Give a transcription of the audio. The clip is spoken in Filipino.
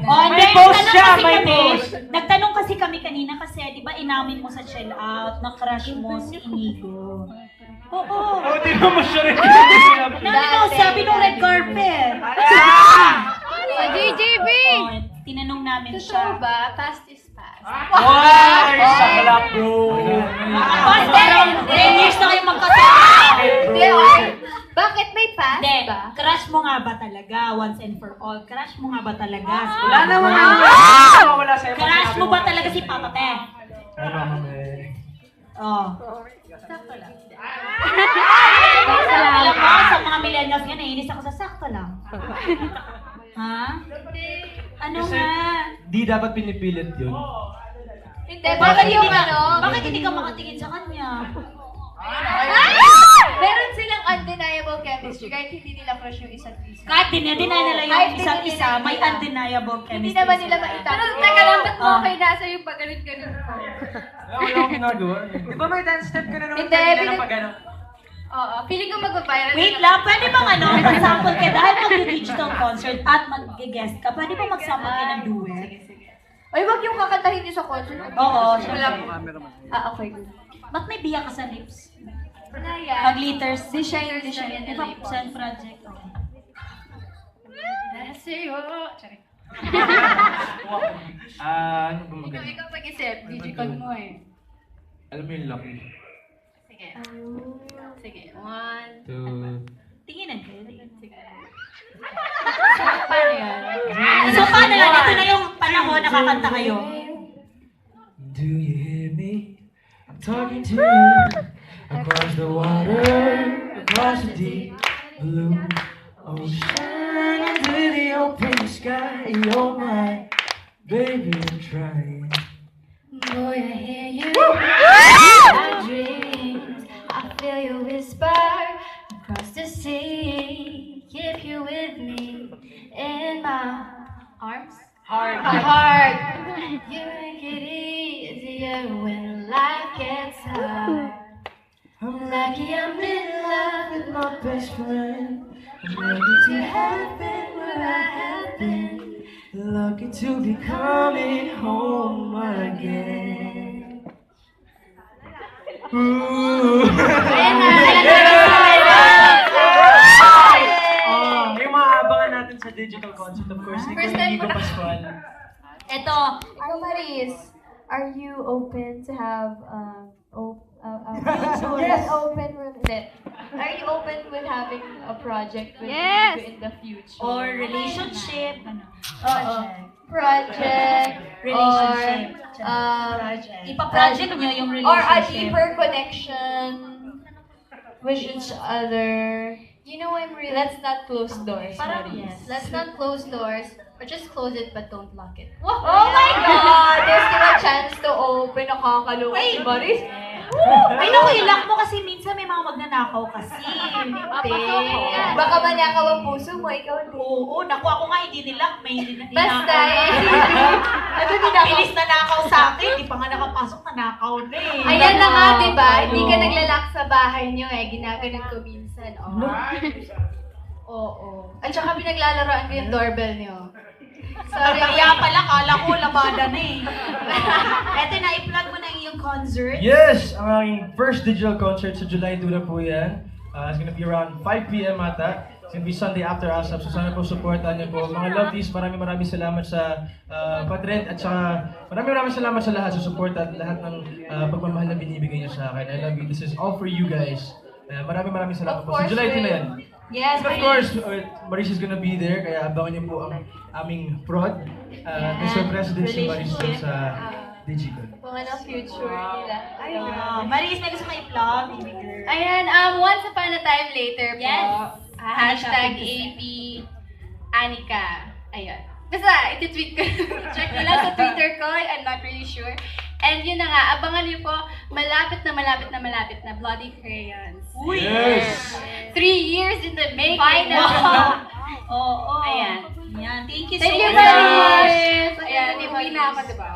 Oh, May then, post nagtanong siya, kasi may kami, post. Nagtanong kasi kami kanina kasi, di ba, inamin mo sa chill out na crush mo si Inigo. Oo. Oh, di ba mo siya rin? Ano, sabi nung red carpet. Sa GGB! Oh, tinanong namin Totoo siya. ba? Past is past. Why? Saklap, bro. Basta, 10 years na kayo magkasama. Hindi, okay. Bakit may past Hindi, ba? crush mo nga ba talaga? Once and for all. Crush mo nga ba talaga? Wala naman. Wala sa'yo. Crush mo ba talaga si Papa Te? Ano naman eh. Oh. Sakto lang. Alam mo, sa mga millennials nga, naiinis ako sa sakto lang. Ha? Ano Kasi nga? di dapat pinipilit yun. Hindi, bakit yung Bakit hindi ka makatingin sa kanya? Meron silang undeniable chemistry kahit hindi nila crush yung isa't isa. Kahit dinay nila Kahit yung isa't hindi isa, nila may nila. undeniable chemistry. Hindi naman nila maitago. Pero teka lang, ba't mo Ah. okay nasa yung pagalit-galit ko? Wala akong ginagawa. Di ba may dance step ka na naman Hindi, kanina pinag- na pag ano? Oo, feeling ko mag-viral. Wait lang, pwede bang mag-sample ka dahil mag-digital concert at mag-guest ka, pwede bang mag-sample ka ng duet? Ay, wag yung kakantahin niyo sa concert. Oo, Wala. syempre. Okay, good. Ba't may biyak ka sa lips? Na yan. Pag-litters. Di siya yung Di ba, send project? Okay. Sa'yo. Charing. Ano ba Ikaw, maganda? ikaw mag-isip. Digicon mo eh. Alam mo yung lucky. Sige. Sige. 1. Two. Tinginan kayo. Sige. So, paano yan? So, paano yan? Ito na yung panahon na kakanta kayo. Do you hear me? I'm talking to you. Across the water, across the deep blue ocean, under the open sky. Oh my, baby, I'm trying. Boy, I hear you. My dreams. I feel you whisper across the sea. Keep you with me in my arms. Hard. My heart. You make it easier when life gets hard. I'm Lucky I'm in love with with my best friend. I'm ready to happen where I have been. Lucky to be coming home again. Ooh. Oh, yung mga abangan natin sa digital concert, of course, First time Nico ko na- Pascual. Ito, Ikaw, Maris, are you open to have Yes. open with it? Are you open with having a project with Yes. you in the future? or relationship. Ano? Oo. Project. Relationship. Or, Ipa-project nyo yung or a relationship. deeper connection with each other. You know, let's not close doors, Parang Maris. yes. Let's not close doors, or just close it but don't lock it. Oh my God! There's still a chance to open. Nakakaloka si Maris. Ay, naku, ilock mo kasi minsan may mga magnanakaw kasi. Hindi. Baka manakaw ang puso mo, ikaw hindi. Oo, naku, ako nga hindi nilock. May Basta Ano Bilis na nakaw sa akin. Di pa nga nakapasok na nakaw na eh. Ayan na nga, di ba? Oo. Hindi ka naglalak sa bahay niyo eh. Ginaganon ko minsan. Oo. At saka pinaglalaroan ko yung doorbell niyo. Sorry. Kaya pala, kala ko labada na eh. Eto na, i-plug mo na yung concert. Yes! Ang aking first digital concert sa July 2 na po yan. It's gonna be around 5 p.m. ata. It's gonna be Sunday after ASAP. So sana po supportan niyo po. Mga lovelies, maraming salamat sa Patrent at saka maraming salamat sa lahat sa support at lahat ng pagmamahal na binibigay niyo sa akin. I love you. This is all for you guys. Maraming salamat po. Sa July 2 na yan. Yes, And of course, Maris is gonna be there. Kaya abangan niyo po ang aming prod. Mr. President si Maris Relationship. sa Digicon. Kung anong future nila. Maris, may gusto mo i-plug? Ayan, once upon a time later po. Yes. Hashtag AP Anika. Ayan. Basta, iti-tweet ko. Check nyo lang sa Twitter ko. I'm not really sure. And yun na nga, abangan niyo po, malapit na Bloody Crayons. Uy! Yes! 3 years in the making. Wow! Oo. Ayan. Yan. Thank you so Thank you, much. Maris! Ayan, hindi mo ina ako, diba?